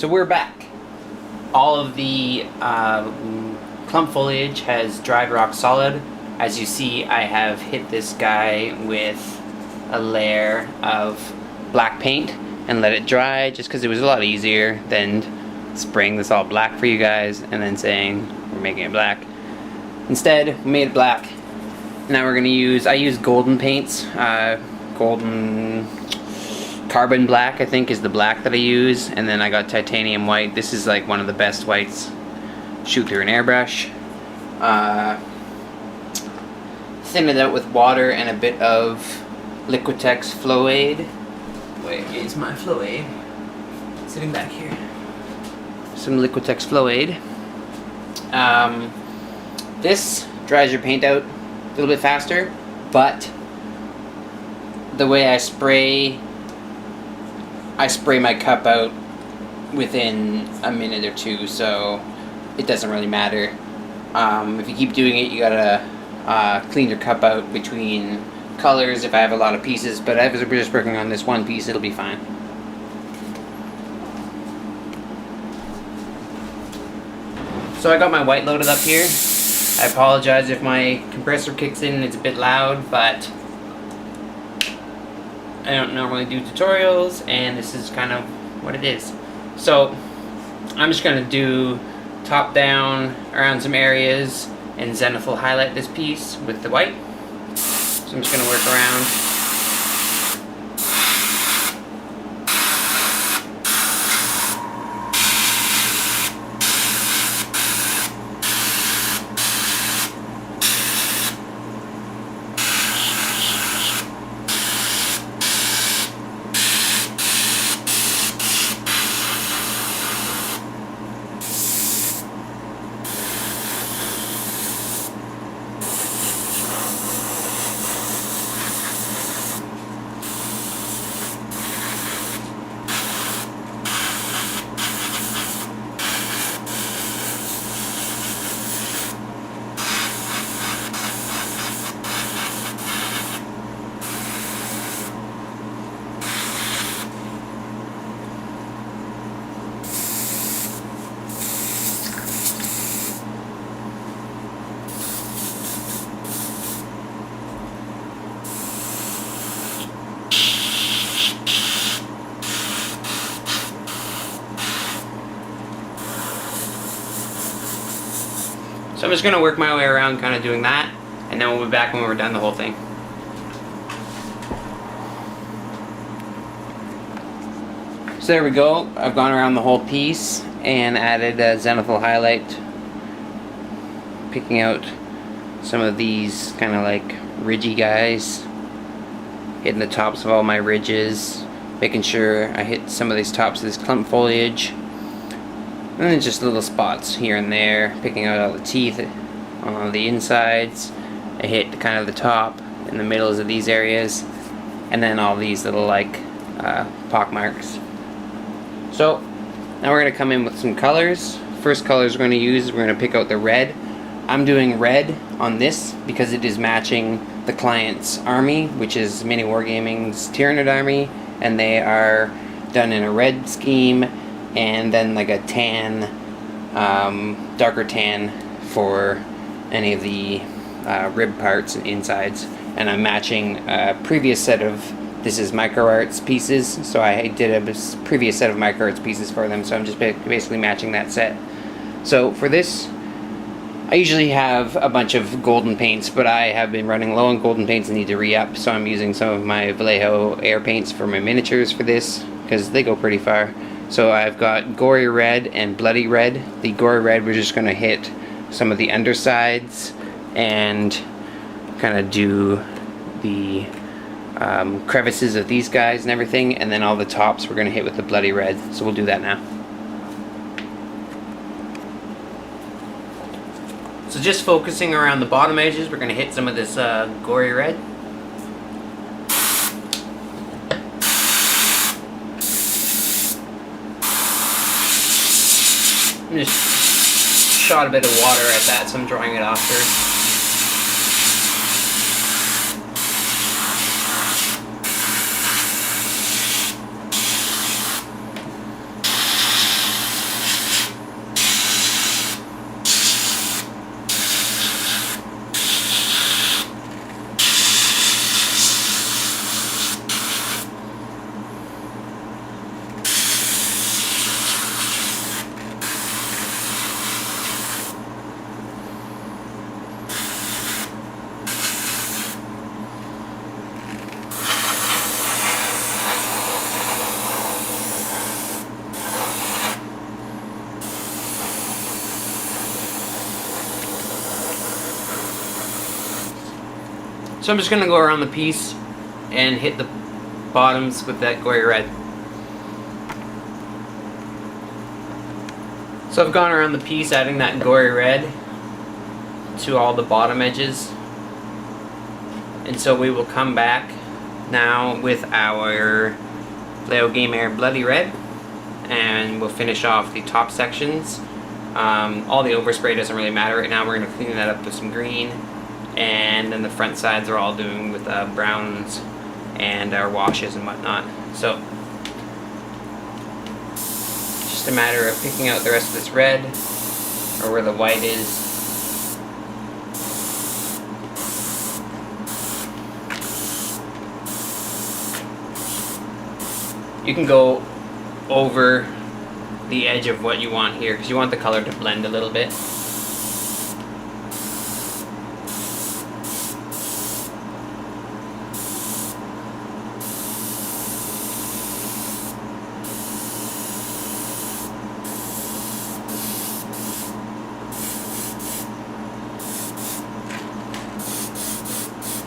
So we're back. All of the clump foliage has dried rock solid. As you see, I have hit this guy with a layer of black paint and let it dry, just because it was a lot easier than spraying this all black for you guys and then saying we're making it black. Instead, we made it black. Now we're gonna use, I use golden paints, golden carbon black I think is the black that I use, and then I got titanium white. This is like one of the best whites. Shoot through an airbrush. Thin it out with water and a bit of Liquitex Flow-Aid. Where is my Flow-Aid? Sitting back here. Some Liquitex Flow-Aid. This dries your paint out a little bit faster, but the way I spray my cup out within a minute or two, so it doesn't really matter. If you keep doing it, you gotta clean your cup out between colors if I have a lot of pieces, but as we're just working on this one piece, it'll be fine. So I got my white loaded up here. I apologize if my compressor kicks in and it's a bit loud, but I don't normally do tutorials, and this is kind of what it is. So I'm just going to do top down around some areas and zenithal highlight this piece with the white. So I'm just going to work around. So I'm just going to work my way around kind of doing that, and then we'll be back when we're done the whole thing. So there we go. I've gone around the whole piece and added a zenithal highlight, picking out some of these kind of like ridgy guys, hitting the tops of all my ridges, making sure I hit some of these tops of this clump foliage. And then just little spots here and there, picking out all the teeth on the insides. I hit kind of the top and the middles of these areas, and then all these little like pock marks. So now we're going to come in with some colors. First colors we're going to use, we're going to pick out the red. I'm doing red on this because it is matching the client's army, which is Mini Wargaming's Tyranid army, and they are done in a red scheme, and then like a tan, darker tan for any of the rib parts and insides. And I'm matching a previous set of, this is micro arts pieces, so I did a previous set of micro arts pieces for them, so I'm just basically matching that set. So for this, I usually have a bunch of golden paints, but I have been running low on golden paints and need to re-up, so I'm using some of my Vallejo air paints for my miniatures for this, because they go pretty far. So I've got gory red and bloody red. The gory red, we're just going to hit some of the undersides and kind of do the crevices of these guys and everything, and then all the tops we're going to hit with the bloody red. So we'll do that now. So just focusing around the bottom edges, we're going to hit some of this gory red. I just shot a bit of water at that, so I'm drying it off first. So I'm just going to go around the piece and hit the bottoms with that gory red. So I've gone around the piece adding that gory red to all the bottom edges. And so we will come back now with our Leo Game Air Bloody Red, and we'll finish off the top sections. All the overspray doesn't really matter right now. We're going to clean that up with some green, and then the front sides are all doing with browns and our washes and whatnot. So it's just a matter of picking out the rest of this red, or where the white is. You can go over the edge of what you want here because you want the color to blend a little bit.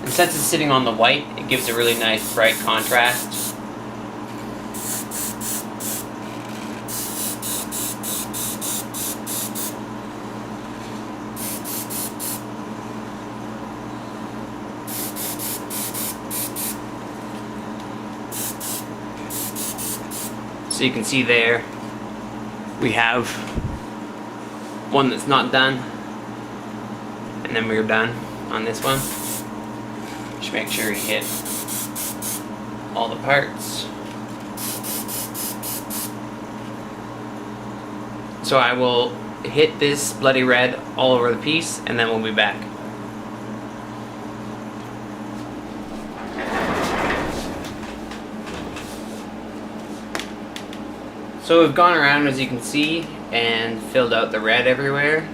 And since it's sitting on the white, it gives a really nice bright contrast. So you can see there, we have one that's not done, and then we're done on this one. Just make sure you hit all the parts. So I will hit this bloody red all over the piece, and then we'll be back. So we've gone around, as you can see, and filled out the red everywhere.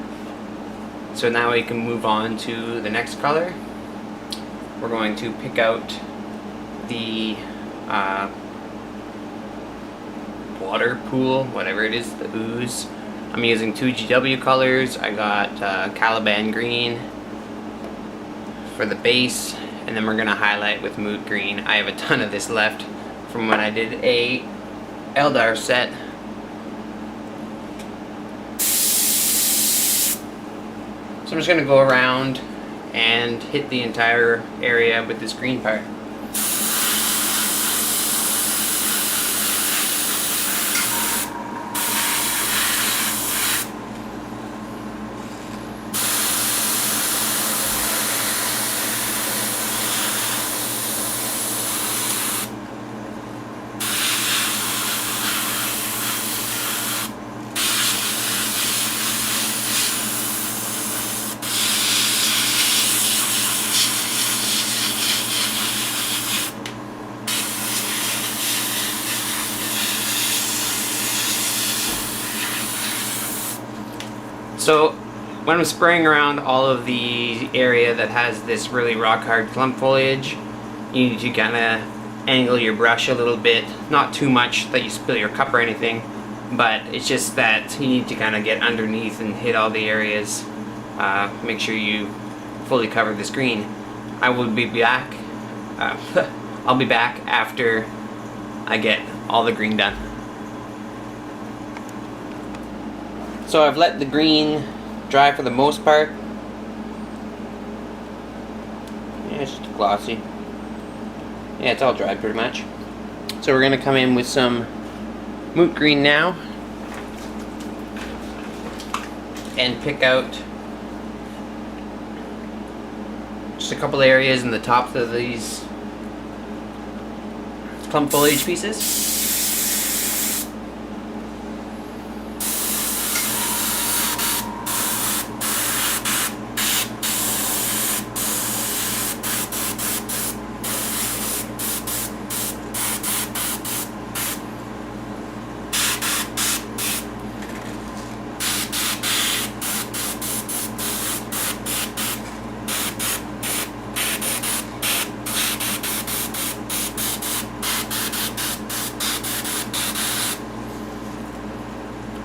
So now we can move on to the next color. We're going to pick out the water pool, whatever it is, the ooze. I'm using 2 GW colors. I got Caliban green for the base, and then we're going to highlight with mood green. I have a ton of this left from when I did a Eldar set. So I'm just going to go around and hit the entire area with this green part. So when I'm spraying around all of the area that has this really rock hard clump foliage, you need to kind of angle your brush a little bit, not too much that you spill your cup or anything, but it's just that you need to kind of get underneath and hit all the areas. Make sure you fully cover this green. I will be back. I'll be back after I get all the green done. So I've let the green dry for the most part. Yeah, it's just glossy. Yeah, it's all dry pretty much. So we're going to come in with some moot green now and pick out just a couple areas in the tops of these clump foliage pieces.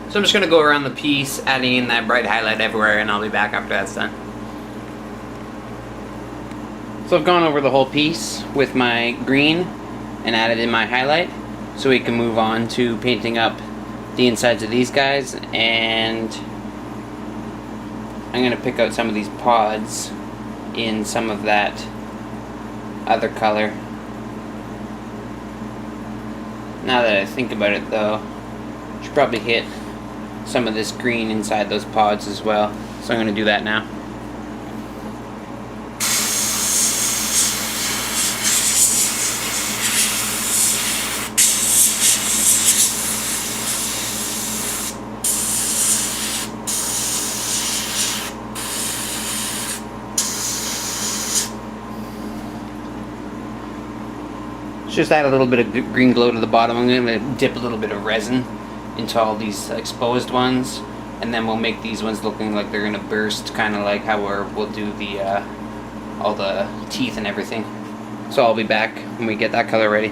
So I'm just going to go around the piece, adding in that bright highlight everywhere, and I'll be back after that's done. So I've gone over the whole piece with my green and added in my highlight, so we can move on to painting up the insides of these guys. And I'm going to pick out some of these pods in some of that other color. Now that I think about it though, I should probably hit some of this green inside those pods as well. So I'm going to do that now. Just add a little bit of green glow to the bottom. I'm going to dip a little bit of resin into all these exposed ones, and then we'll make these ones looking like they're going to burst, kind of like how we'll do the all the teeth and everything. So I'll be back when we get that color ready.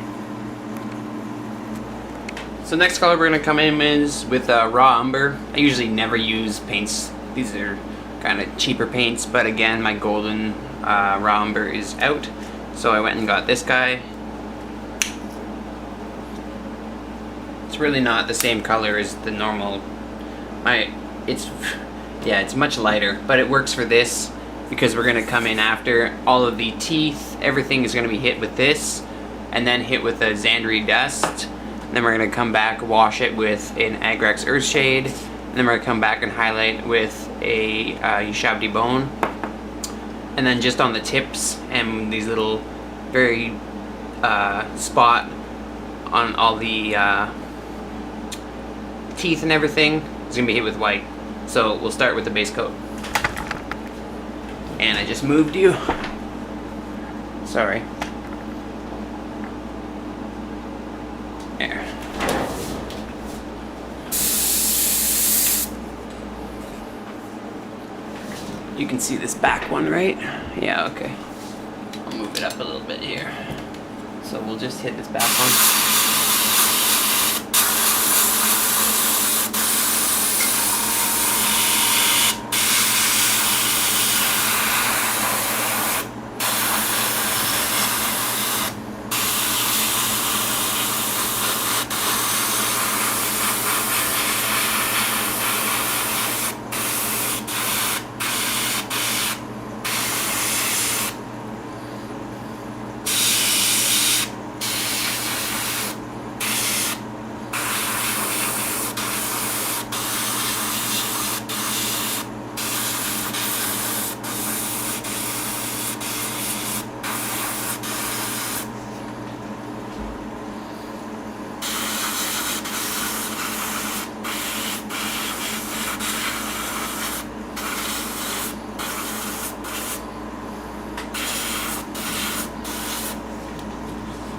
So next color we're going to come in is with raw umber. I usually never use paints. These are kind of cheaper paints, but again, my golden raw umber is out, so I went and got this guy. It's really not the same color as the normal. It's much lighter, but it works for this because we're going to come in after all of the teeth. Everything is going to be hit with this, and then hit with a Xandri dust. And then we're going to come back, wash it with an Agrax Earthshade, and then we're going to come back and highlight with a Ushabti Bone. And then just on the tips and these little very spot on all the teeth and everything is going to be hit with white. So we'll start with the base coat. And I just moved you. Sorry. There. You can see this back one, right? Yeah, okay. I'll move it up a little bit here. So we'll just hit this back one.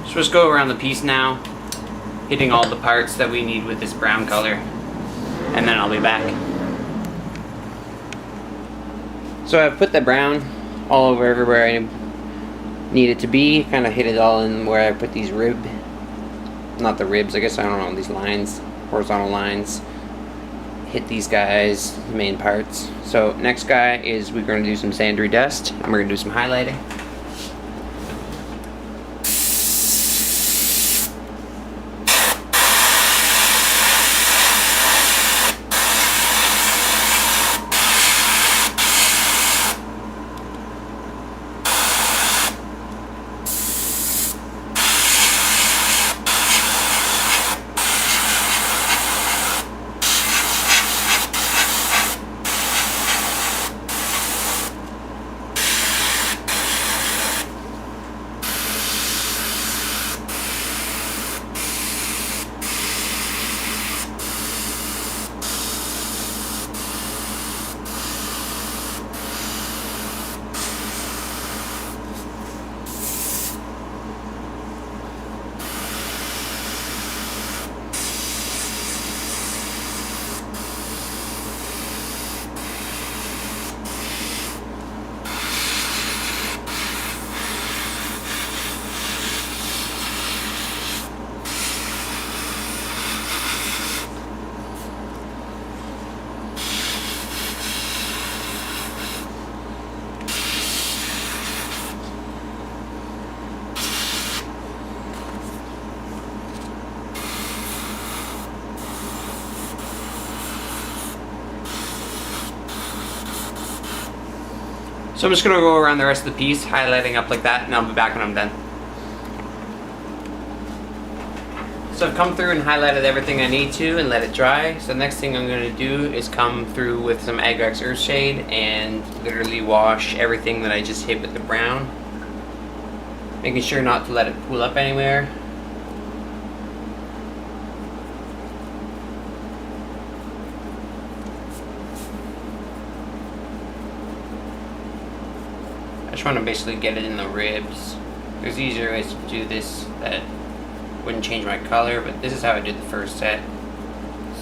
So just go around the piece now, hitting all the parts that we need with this brown color, and then I'll be back. So I've put the brown all over everywhere I need it to be, kind of hit it all in where I put these not the ribs, I guess, I don't know, these lines, horizontal lines. Hit these guys, the main parts. So next guy is we're going to do some Xandri dust, and we're going to do some highlighting. So I'm just going to go around the rest of the piece, highlighting up like that, and I'll be back when I'm done. So I've come through and highlighted everything I need to and let it dry. So the next thing I'm going to do is come through with some Agrax Earthshade and literally wash everything that I just hit with the brown. Making sure not to let it pool up anywhere. I just want to basically get it in the ribs. There's easier ways to do this that wouldn't change my color, but this is how I did the first set.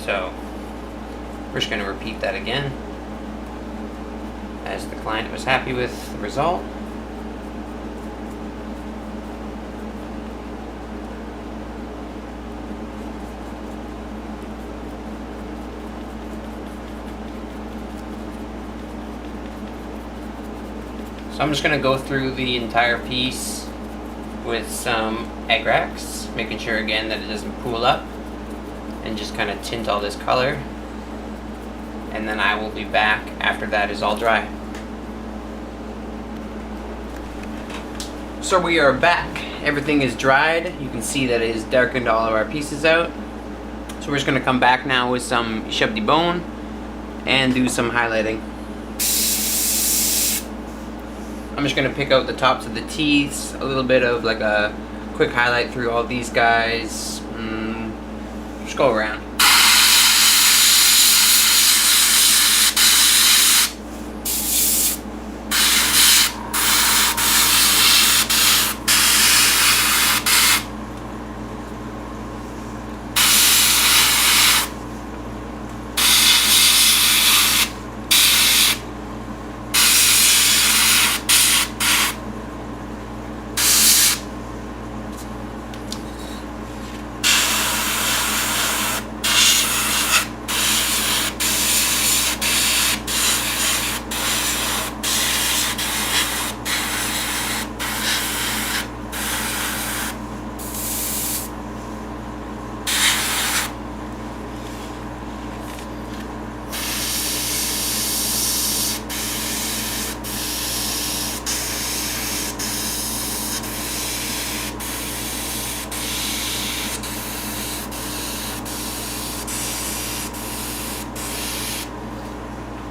So we're just going to repeat that again, as the client was happy with the result. So I'm just going to go through the entire piece with some Agrax, making sure again that it doesn't pool up, and just kind of tint all this color. And then I will be back after that is all dry. So we are back. Everything is dried. You can see that it has darkened all of our pieces out. So we're just going to come back now with some Chef de Bone and do some highlighting. I'm just going to pick out the tops of the teeth, a little bit of like a quick highlight through all these guys. Just go around.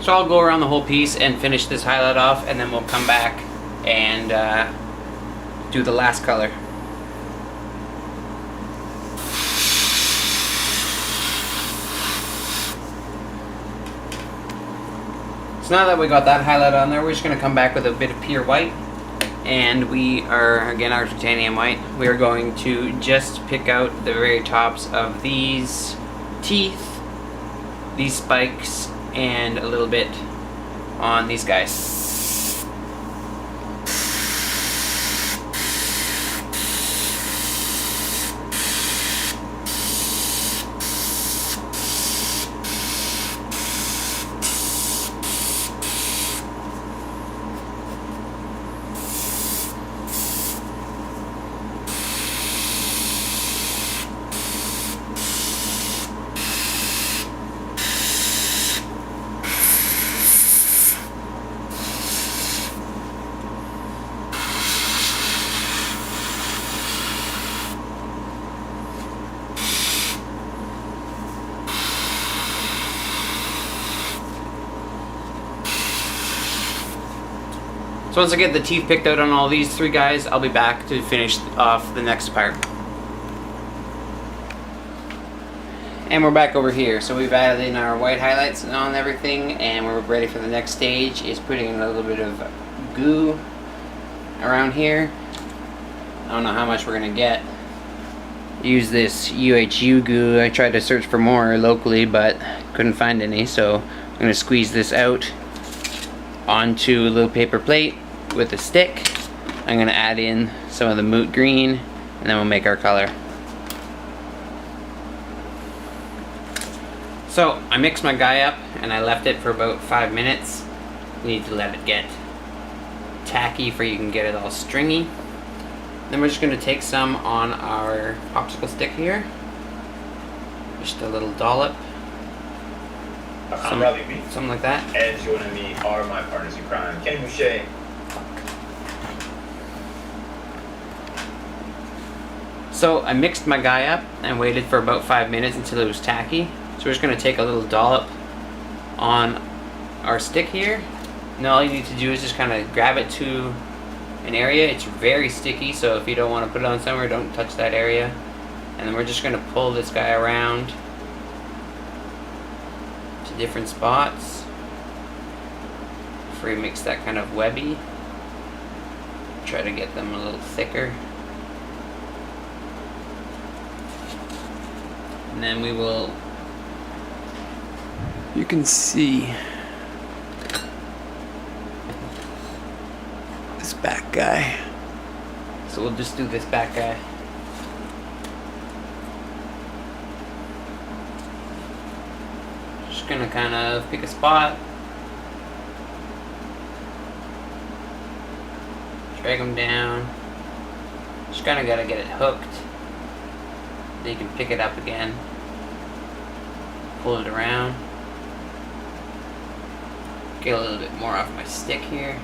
So I'll go around the whole piece and finish this highlight off, and then we'll come back and do the last color. So now that we got that highlight on there, we're just going to come back with a bit of pure white. And we are, again, our titanium white. We are going to just pick out the very tops of these teeth, these spikes, and a little bit on these guys. So once I get the teeth picked out on all these three guys, I'll be back to finish off the next part. And we're back over here. So we've added in our white highlights on everything, and we're ready for the next stage, is putting in a little bit of goo around here. I don't know how much we're going to get. Use this UHU goo. I tried to search for more locally, but couldn't find any, so I'm going to squeeze this out onto a little paper plate with a stick. I'm going to add in some of the moot green, and then we'll make our color. So I mixed my guy up and I left it for about 5 minutes. You need to let it get tacky for you can get it all stringy. Then we're just going to take some on our popsicle stick here. Just a little dollop. Something like that. And joining me are my partners in crime, Kenny Boucher. So I mixed my guy up and waited for about 5 minutes until it was tacky. So we're just going to take a little dollop on our stick here. And all you need to do is just kind of grab it to an area. It's very sticky, so if you don't want to put it on somewhere, don't touch that area. And then we're just going to pull this guy around to different spots before we mix that kind of webby. Try to get them a little thicker. And then we will, you can see this back guy. So we'll just do this back guy. Just gonna kind of pick a spot, drag them down. Just kind of gotta get it hooked. Then you can pick it up again, pull it around, get a little bit more off my stick here.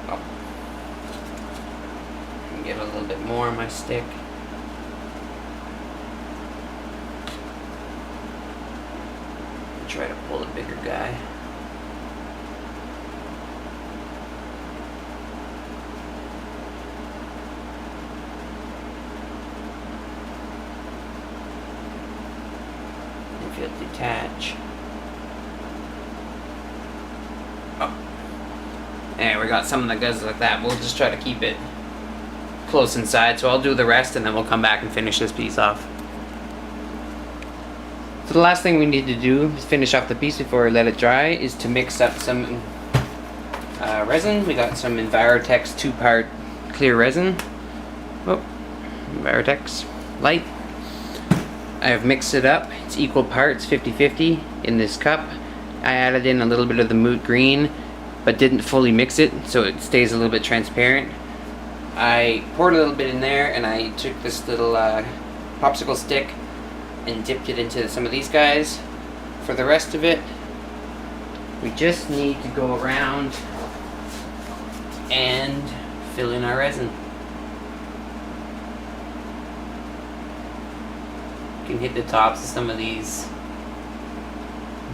Oh. And get a little bit more on my stick. Try to pull a bigger guy. If you'll detach. Oh. And we got something that goes like that. We'll just try to keep it close inside. So I'll do the rest and then we'll come back and finish this piece off. So the last thing we need to do is finish off the piece before we let it dry is to mix up some resin. We got some Envirotex 2-part clear resin. Oh, Envirotex light. I have mixed it up. It's equal parts, 50-50 in this cup. I added in a little bit of the moot green, but didn't fully mix it, so it stays a little bit transparent. I poured a little bit in there, and I took this little popsicle stick and dipped it into some of these guys. For the rest of it, we just need to go around and fill in our resin. You can hit the tops of some of these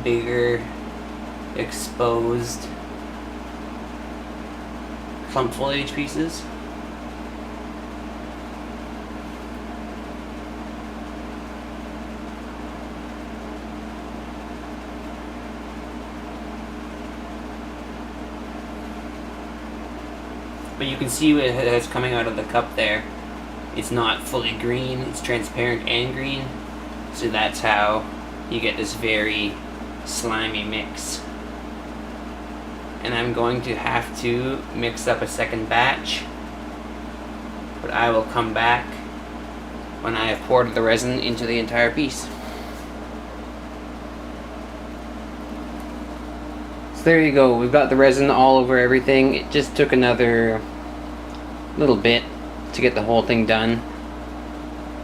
bigger exposed clump foliage pieces. But you can see what it has coming out of the cup there. It's not fully green, it's transparent and green. So that's how you get this very slimy mix. And I'm going to have to mix up a second batch. But I will come back when I have poured the resin into the entire piece. So there you go, we've got the resin all over everything. It just took another little bit to get the whole thing done.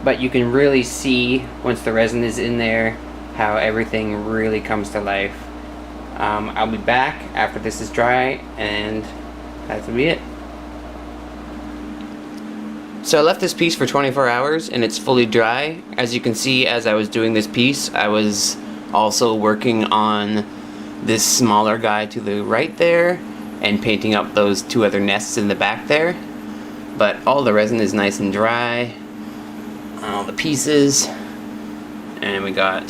But you can really see, once the resin is in there, how everything really comes to life. I'll be back after this is dry, and that'll be it. So I left this piece for 24 hours, and it's fully dry. As you can see, as I was doing this piece, I was also working on this smaller guy to the right there, and painting up those 2 other nests in the back there. But all the resin is nice and dry on all the pieces, and we got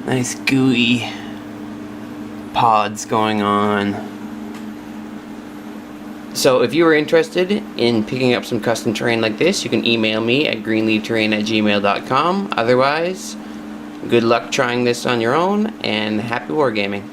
nice gooey pods going on. So if you are interested in picking up some custom terrain like this, you can email me at greenleafterrain@gmail.com. Otherwise, good luck trying this on your own, and happy wargaming.